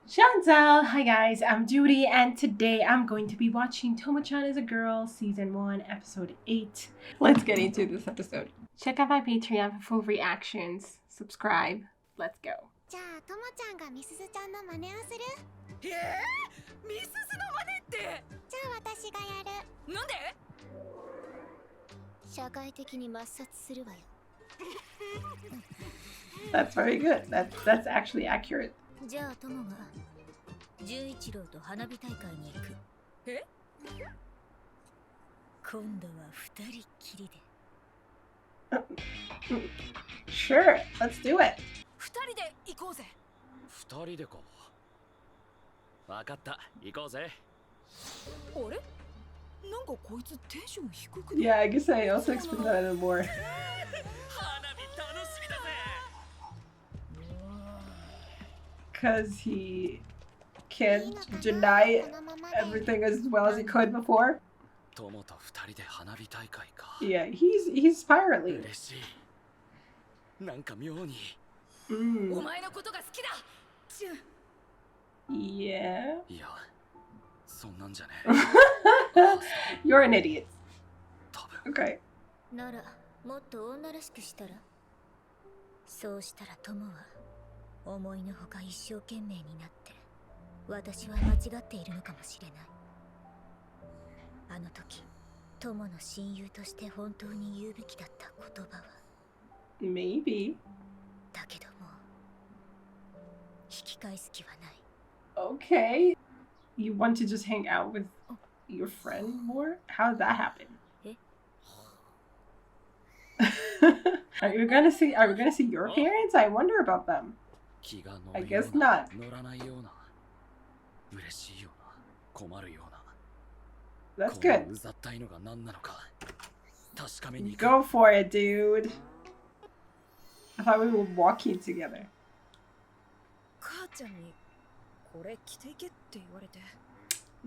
Chantal! Hi guys, I'm Judy and today I'm going to be watching Tomo-chan Is a Girl Season 1 Episode 8. Let's get into this episode. Check out my Patreon for full reactions. Subscribe. Let's go. じゃあ、ともちゃんがみすずちゃんの真似をする？みすずの真似って？じゃあ私がやる。なんで？社会的に抹殺するわよ。That's very good. That's actually accurate. じゃあともが純一郎と花火大会に行く。え？今度は二人きりで。Sure, let's do it. 二人で行こうぜ。二人でか。わかった、行こうぜ。あれ？なんかこいつテンション低くね。Yeah, I guess I also expect that a little more. 花火楽しみだぜ。Because he can't deny everything as well as he could before. 友と二人で花火大会か。Yeah, he's spiraling. 嬉しい。なんか妙に。お前のことが好きだ。Yeah. いや、そんなんじゃね。You're an idiot. 多分。 Okay. ならもっと女らしくしたら。そうしたら友は思いのほか一生懸命になって私は間違っているのかもしれない。あの時友の親友として本当に言うべきだった言葉は Maybe. だけどもう引き返す気はない。 Okay. You want to just hang out with your friend more? How did that happen? Are we gonna see your parents? I wonder about them. I guess not. 乗らないような。嬉しいような。困るような。 That's good. うざったいのが何なのか。確かめに行く。 Go for it, dude. I thought we were walking together. 母ちゃんにこれ着ていけって言われて。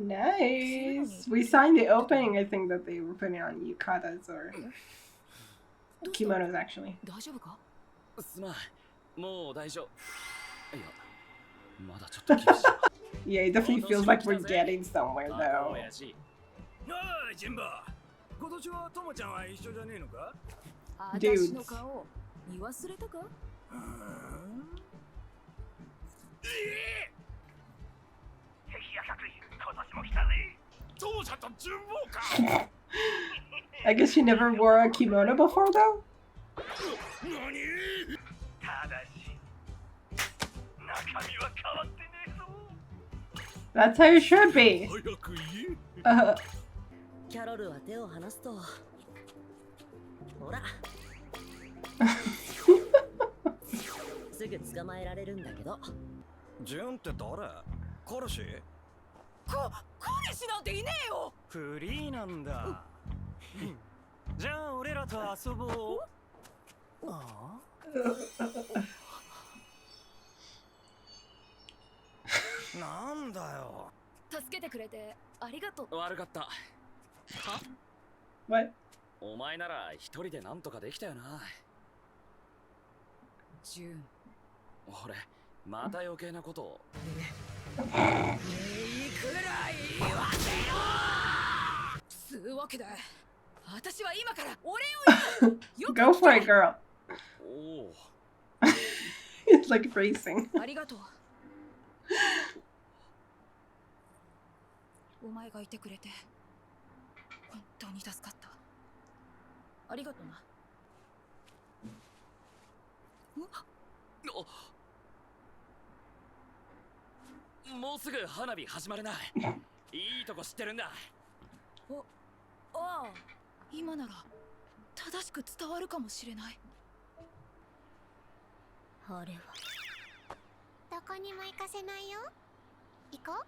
Nice. We signed the opening, I think, that they were putting on yukatas or kimonos, actually. 大丈夫か？すまん。もう大丈夫。いや、まだちょっと厳しい。 Yeah, it definitely feels like we're getting somewhere, あ、 though. 親父。おい、ジンバ。今年はともちゃんは一緒じゃねえのか？私の顔見忘れたか？敵や作品、今年も来たぜ。ともちゃんと順望か。I guess she never wore a kimono before, though? 何？ただし、中身は変わってねえぞ。 That's how you should be. 早く言え。キャロルは手を離すとほらすぐ捕まえられるんだけど。ジュンって誰？彼氏？彼氏なんていねえよ。フリーなんだ。じゃあ俺らと遊ぼう。ああ？なんだよ。助けてくれてありがとう。悪かった。は？ What? お前なら一人でなんとかできたよな。ジュン。俺、また余計なことを。いくら言わせよ。つうわけで、私は今からお礼を言う。 Go for it, girl. おお。 It's like racing. ありがとう。お前がいてくれて本当に助かった。ありがとうな。もうすぐ花火始まるな。いいとこ知ってるんだ。ああ、今なら正しく伝わるかもしれない。あれはどこにも行かせないよ。行こう。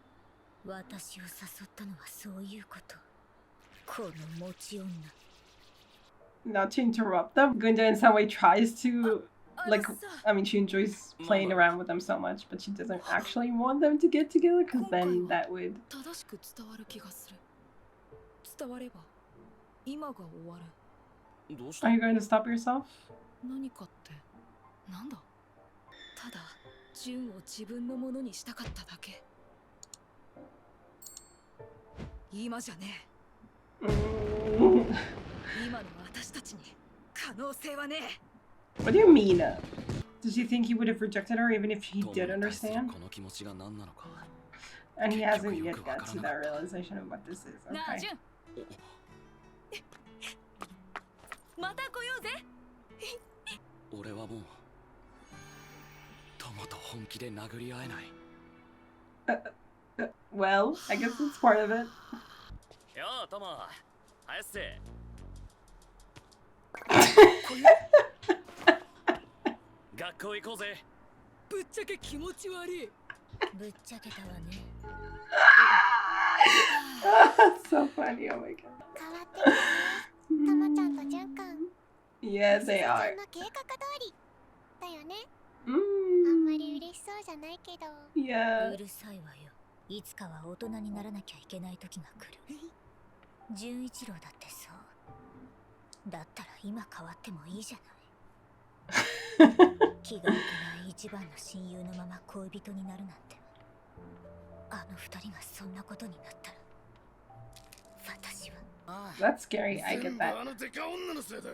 私を誘ったのはそういうこと。この持ち女。 Not to interrupt them, Gunda in some way tries to, like, I mean, she enjoys playing around with them so much, but she doesn't actually want them to get together, because then that would... 正しく伝わる気がする。伝われば今が終わる。どうした？ Are you going to stop yourself? 何かってなんだ？ただ純を自分のものにしたかっただけ。今じゃねえ。今の私たちに可能性はねえ。 What do you mean? Does he think he would have rejected her even if he トモ did に対する understand? この気持ちが何なのか And he hasn't yet got to that realization of what this is. なあ Okay. 純、また来ようぜ。俺はもう友と本気で殴り合えない。 Well, I guess it's part of it. よう友、返せ。学校行こうぜ。ぶっちゃけ気持ち悪い。ぶっちゃけたわね。So funny, oh my god. 変わってきたね。ともちゃんとじゅんくん。 Yeah, they ちゃ are. んの計画通りだよね。あん Mm, まり嬉しそうじゃないけど。 yeah. うるさいわよ。いつかは大人にならなきゃいけない時が来る。純一郎だってそう。だったら今変わってもいいじゃない。気が向かない一番の親友のまま恋人になるなんて。あの二人がそんなことになったら、私は。That's scary. I get that. あのデカ女のせいだ。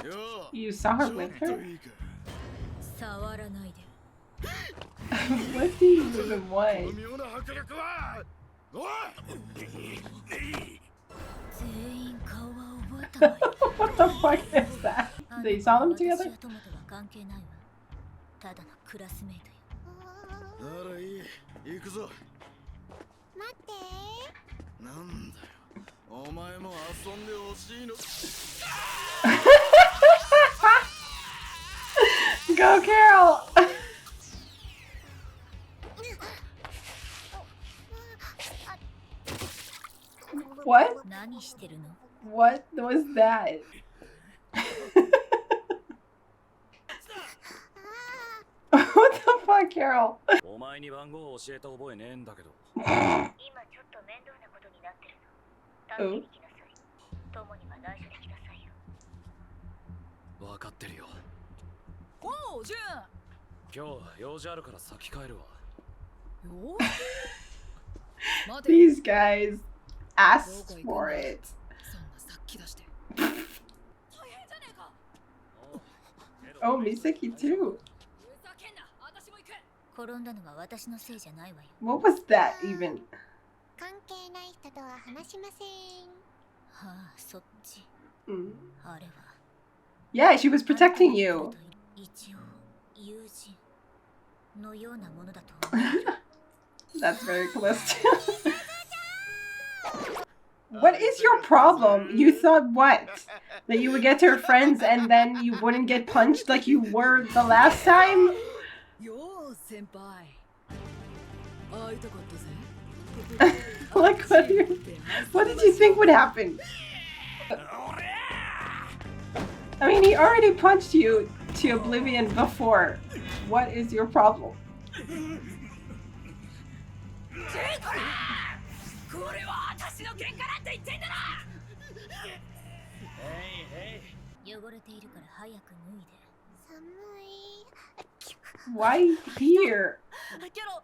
よ You saw her with ちょっと her? いいか。触らないで。What do you even この want? 妙な迫力は。おい。全員顔は覚えたわよ。What the fuck is that? あの They saw them 私 together? は友とは関係ないわ。ただのクラスメイトよ。ならいい。行くぞ。待ってなんだよ。お前も遊んでほしいの。Go, Carol! What? 何してるの？ What was that? What the fuck, Carol? お前に番号を教えた覚えねえんだけど。今ちょっと面倒なことになってるの。助けに来なさい。友には内緒で来なさいよ。分かってるよ。おう、純。今日用事あるから先帰るわ。よ待て。 These guys asked for it. そんなさっき出して。大変じゃねえか。 Oh, Misaki too. ふざけんな、私も行く。転んだのは私のせいじゃないわよ。 What was that even? 関係ない人とは話しません。はあ、そっち。 Mm. あれは。 Yeah, she was protecting you. 一応、友人のようなものだと思う。That's very close to. What is your problem? You thought what? That you would get to her friends and then you wouldn't get punched like you were the last time? よう、先輩。会いたかったぜ。 Like, what did you think would happen? I mean, he already punched you to oblivion before. What is your problem? これは私の喧嘩なんて言ってんだな。汚れているから早く脱いで。寒い。 Why here? ケロ、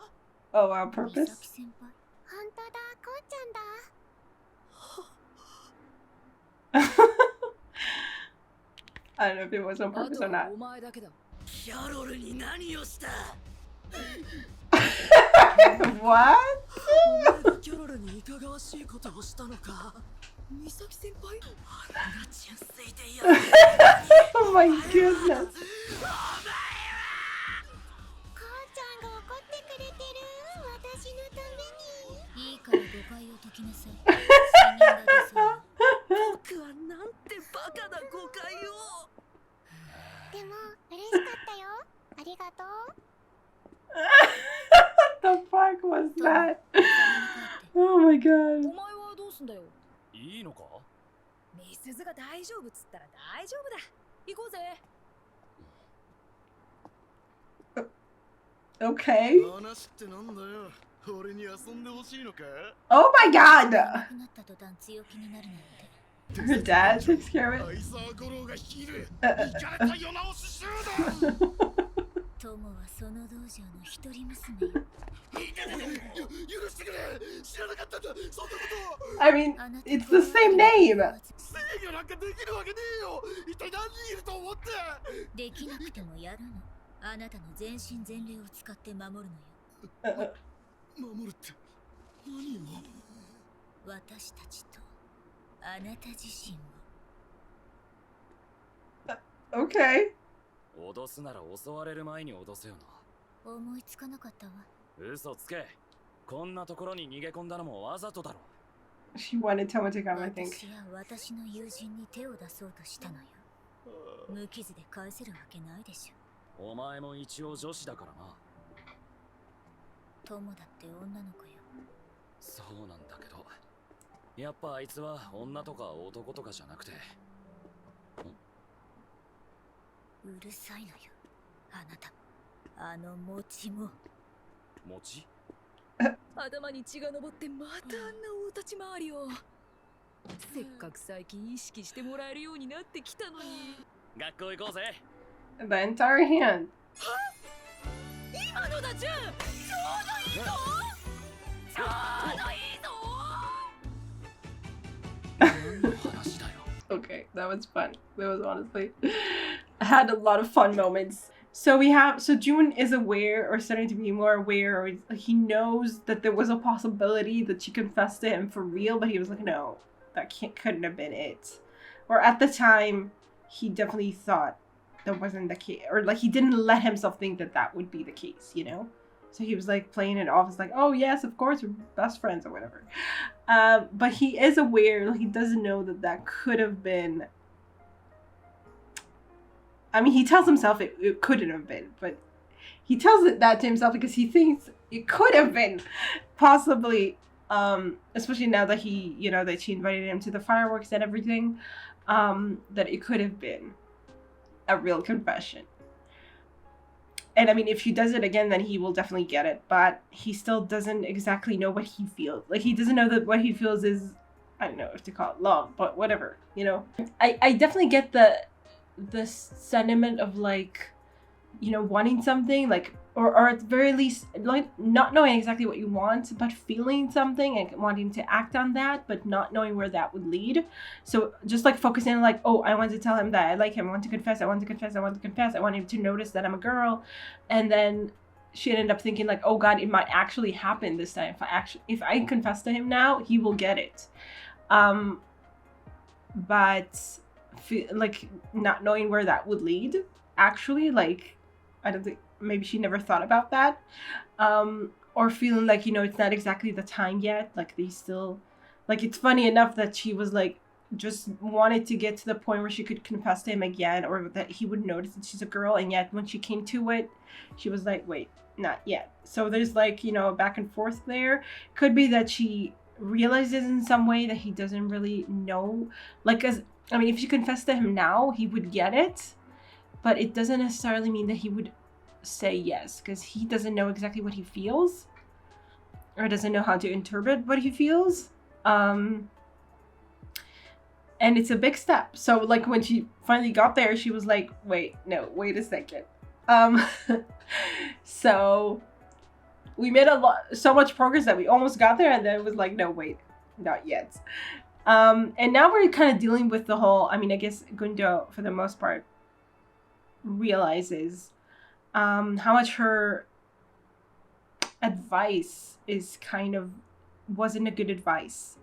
Oh, on 美 purpose? 咲先輩。本当だ、こうちゃんだ。 I don't know if it was on あ purpose と or は not. お前だけだ。キャロルに何をした？ What? キャロルにいかがわしいことをしたのか？美咲先輩？あんな純粋でや Oh my goodness. こうちゃんが怒ってくれてる。私のために。いいから誤解を解きなさい。死人が出そう。僕はなんてバカな誤解を。でも嬉しかったよ。ありがとう。 What the fuck was that? Oh my お god. 前はどうすんだよ。いいのか？ミスズが大丈夫っつったら大丈夫だ。行こうぜ。 Okay. 話ってなんだよ。俺に遊んでほしいのか？ Oh my god. なくなった途端強気になるなんて。 Her dad takes care of it. 相沢五郎が率いるイカれた世直し集団。友はその道場の一人娘よ。許してくれ、知らなかったんだ、そんなこと。 I mean, it's the same name. 制御なんかできるわけねえよ。一体何人いると思って。できなくてもやるの。あなたの全身全霊を使って守るのよ。守るって何を。私たちとあなた自身を。 Okay. 脅すなら襲われる前に脅せよな。思いつかなかったわ。嘘つけ。こんなところに逃げ込んだのもわざとだろ。 She wanted Tomo to come, I think. 私や私の友人に手を出そうとしたのよ。無傷で返せるわけないでしょ。お前も一応女子だからな。友だって女の子よ。そうなんだけど、やっぱあいつは女とか男とかじゃなくて。うるさいのよ。あなた、あの餅も。餅？頭に血が上ってまたあんな大立ち回りを。せっかく最近意識してもらえるようになってきたのに。学校行こうぜ。 The entire hand. 今のだ、ジュン。ちょうどいいぞ。ちょうどいいぞ。何の話だよ。 Okay, that was fun. That was honestly had a lot of fun moments. So June is aware, or starting to be more aware, or he knows that there was a possibility that she confessed to him for real, but he was like, no, that couldn't have been it. Or at the time, he definitely thought that wasn't the case, or like he didn't let himself think that that would be the case, you know? So he was like playing it off as like, oh yes, of course, we're best friends or whatever. But he is aware, like, he doesn't know that that could have been. I mean, he tells himself it couldn't have been, but he tells it that to himself because he thinks it could have been, possibly, especially now that he, you know, that she invited him to the fireworks and everything, that it could have been a real confession. And I mean, if she does it again, then he will definitely get it, but he still doesn't exactly know what he feels. Like, he doesn't know that what he feels is, I don't know if to call it love, but whatever, you know? I definitely get the sentiment of, like, you know, wanting something, like, or at the very least, like, not knowing exactly what you want, but feeling something and wanting to act on that, but not knowing where that would lead. So just like focusing on, like, oh, I want to tell him that I like him, I want to confess, I want to confess, I want to confess, I want him to notice that I'm a girl. And then she ended up thinking, like, oh God, it might actually happen this time. If I confess to him now, he will get it. But like, not knowing where that would lead, actually, like, I don't think, maybe she never thought about that, or feeling like, you know, it's not exactly the time yet, like, they still, like, it's funny enough that she was like, just wanted to get to the point where she could confess to him again, or that he would notice that she's a girl, and yet when she came to it, she was like, wait, not yet. So there's, like, you know, back and forth there. Could be that she realizes in some way that he doesn't really know, like, as I mean, if she confessed to him now, he would get it, but it doesn't necessarily mean that he would say yes, because he doesn't know exactly what he feels, or doesn't know how to interpret what he feels. And it's a big step. So, like, when she finally got there, she was like, wait a second. So we made so much progress that we almost got there, and then it was like, no, wait, not yet. And now we're kind of dealing with the whole, I mean, I guess Gundo, for the most part, realizes how much her advice is kind of wasn't a good advice.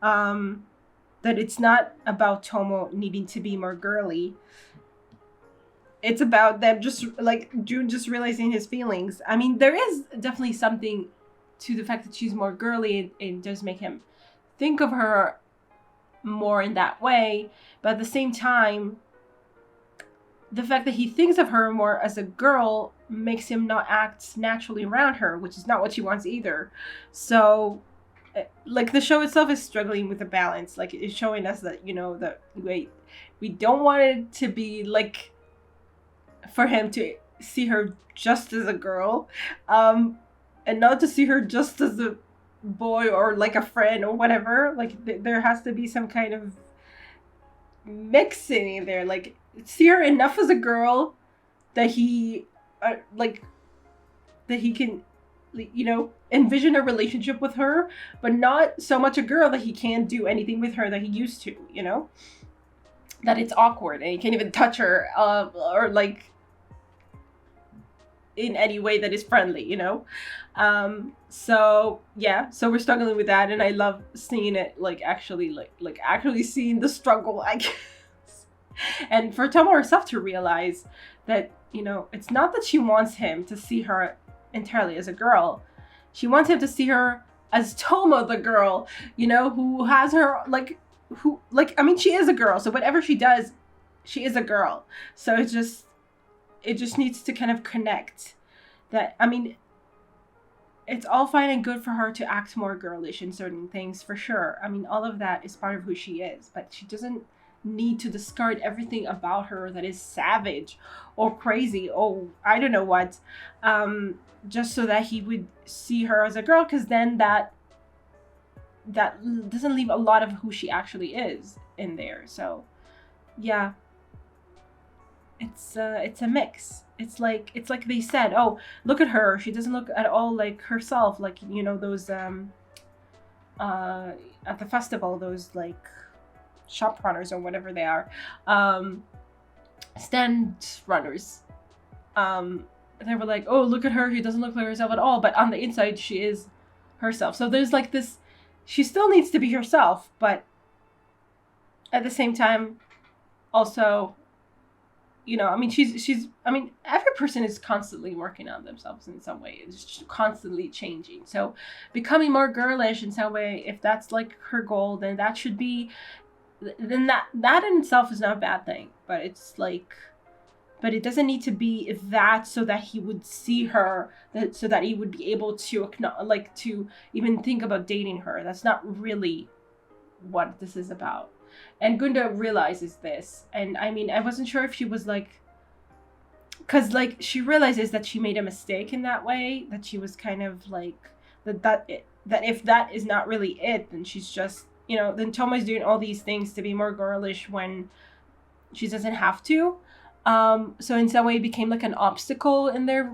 That it's not about Tomo needing to be more girly. It's about them just, like, June just realizing his feelings. I mean, there is definitely something to the fact that she's more girly. It does make him think of her more in that way. But at the same time, the fact that he thinks of her more as a girl makes him not act naturally around her, which is not what she wants either. So, like, the show itself is struggling with the balance. Like, it's showing us that, you know, that we don't want it to be, like, for him to see her just as a girl, and not to see her just as a boy or, like, a friend or whatever. Like, there has to be some kind of mixing in there. Like, see her enough as a girl that he like that he can, you know, envision a relationship with her, but not so much a girl that he can't do anything with her that he used to, you know, that it's awkward and he can't even touch her, or like in any way that is friendly, you know. So yeah, so we're struggling with that, and I love seeing it, like actually like actually seeing the struggle, I guess. And for Tomo herself to realize that, you know, it's not that she wants him to see her entirely as a girl. She wants him to see her as Tomo the girl, you know, who has her like, who, like, I mean, she is a girl, so whatever she does, she is a girl. So it just needs to kind of connect. That, I mean, it's all fine and good for her to act more girlish in certain things, for sure. I mean, all of that is part of who she is, but she doesn't need to discard everything about her that is savage or crazy or I don't know what, just so that he would see her as a girl, because then that doesn't leave a lot of who she actually is in there. So yeah, it's a mix. It's like they said, oh, look at her, she doesn't look at all like herself, like, you know, those at the festival, those like shop runners or whatever they are, stand runners, they were like, oh, look at her, she doesn't look like herself at all, but on the inside she is herself. So there's like this, she still needs to be herself, but at the same time also, you know, I mean, she's I mean, every person is constantly working on themselves in some way. It's just constantly changing. So becoming more girlish in some way, if that's like her goal, then that should be, then that in itself is not a bad thing. But it's like, but it doesn't need to be that so that he would see her, that so that he would be able to like to even think about dating her. That's not really what this is about. And Gunda realizes this, and I mean, I wasn't sure if she was like, because like she realizes that she made a mistake in that way, that she was kind of like that if that is not really it, then she's just, you know, then Tomo's doing all these things to be more girlish when she doesn't have to. So in some way it became like an obstacle in their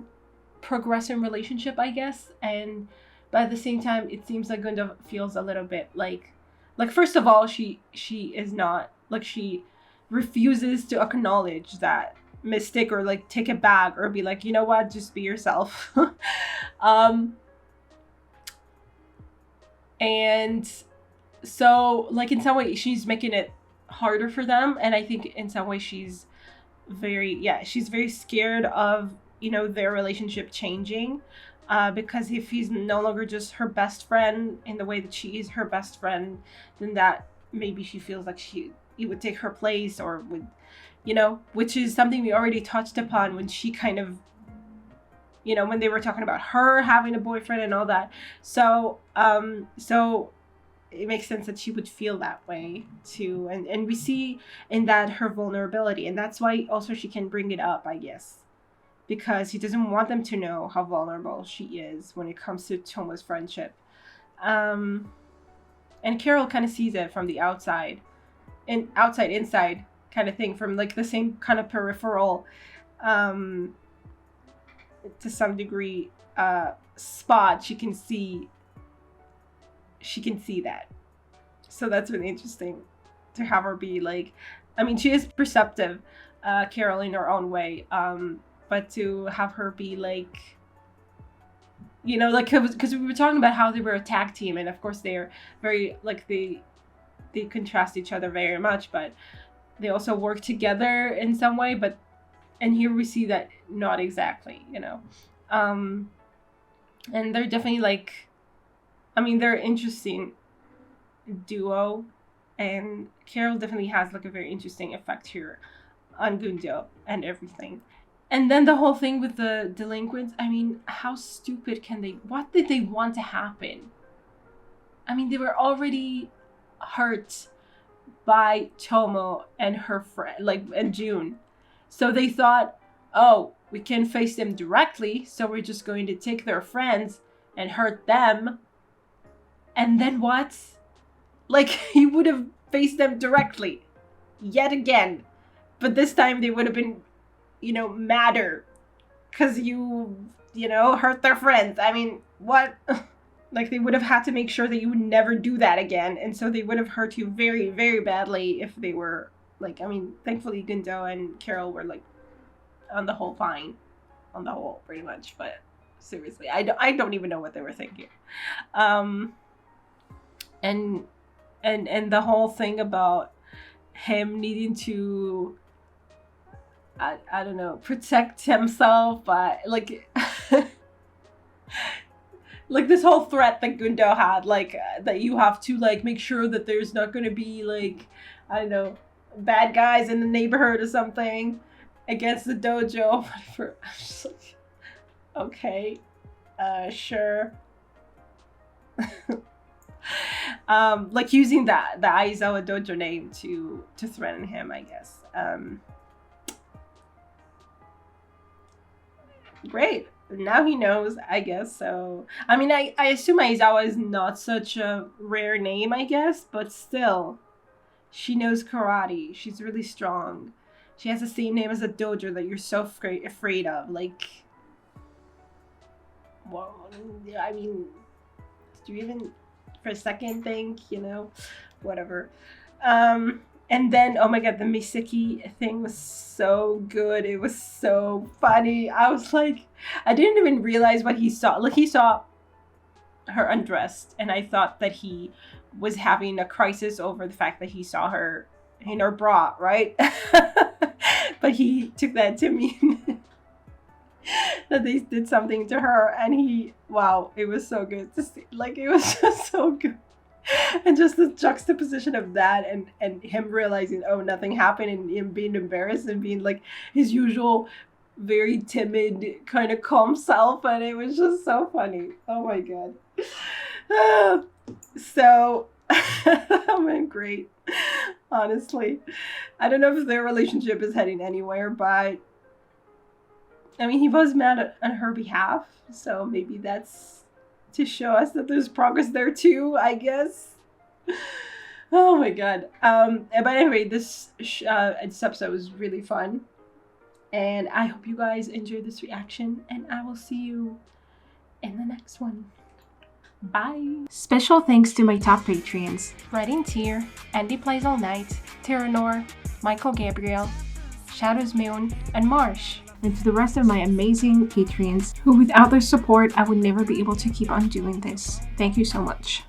progressing relationship, I guess. And but at the same time, it seems like Gunda feels a little bit like first of all, she is not, like, she refuses to acknowledge that mistake or like take it back or be like, you know what, just be yourself. And so like in some way she's making it harder for them, and I think in some way she's very scared of, you know, their relationship changing, because if he's no longer just her best friend in the way that she is her best friend, then that maybe she feels like he would take her place, or would, you know, which is something we already touched upon when she kind of, you know, when they were talking about her having a boyfriend and all that. So so it makes sense that she would feel that way too, and we see in that her vulnerability, and that's why also she can bring it up, I guess, because he doesn't want them to know how vulnerable she is when it comes to Tomo's friendship. And Carol kind of sees it from the outside inside kind of thing, from like the same kind of peripheral, to some degree, spot. She can see that. So that's really interesting to have her be like, I mean, she is perceptive, Carol, in her own way, but to have her be like, you know, like, because we were talking about how they were a tag team, and of course they're very, like, they contrast each other very much, but they also work together in some way, but, and here we see that not exactly, you know. And they're definitely like, I mean, they're an interesting duo, and Carol definitely has like a very interesting effect here on Gundo and everything. And then the whole thing with the delinquents, I mean, how stupid can they, what did they want to happen? I mean, they were already hurt by Tomo and her friend, like, and June. So they thought, oh, we can face them directly, so we're just going to take their friends and hurt them. And then what? Like, he would have faced them directly yet again, but this time they would have been, you know, madder because you know, hurt their friends. I mean, what? Like, they would have had to make sure that you would never do that again. And so they would have hurt you very, very badly if they were, like, I mean, thankfully Gundo and Carol were, like, on the whole fine. On the whole, pretty much. But seriously, I don't even know what they were thinking. And the whole thing about him needing to, I don't know, protect himself by, like... like this whole threat that Gundo had, like that you have to like make sure that there's not going to be like, I don't know, bad guys in the neighborhood or something against the dojo. Whatever. I'm just like, okay, sure. Like using the Aizawa dojo name to threaten him, I guess. Great. Now he knows, I guess. So I mean, I assume Aizawa is not such a rare name, I guess, but still, she knows karate. She's really strong. She has the same name as a dojo that you're so afraid of. Like, well, I mean, do you even for a second think, you know, whatever. And then, oh my god, the Misaki thing was so good. It was so funny. I was like, I didn't even realize what he saw. Like, he saw her undressed, and I thought that he was having a crisis over the fact that he saw her in her bra, right? But he took that to mean that they did something to her, and wow, it was so good to see. Like, it was just so good. And just the juxtaposition of that and him realizing, oh, nothing happened, and him being embarrassed and being like his usual very timid kind of calm self, and it was just so funny. Oh my god. So I mean, great. Honestly, I don't know if their relationship is heading anywhere, but I mean, he was mad on her behalf, so maybe that's to show us that there's progress there too, I guess. Oh my god. But anyway, this episode was really fun, and I hope you guys enjoyed this reaction, and I will see you in the next one. Bye. Special thanks to my top Patreons: Writing Tier, Andy Plays All Night, Terranor, Michael Gabriel, Shadows Moon, and Marsh. And to the rest of my amazing Patreons, who without their support, I would never be able to keep on doing this. Thank you so much.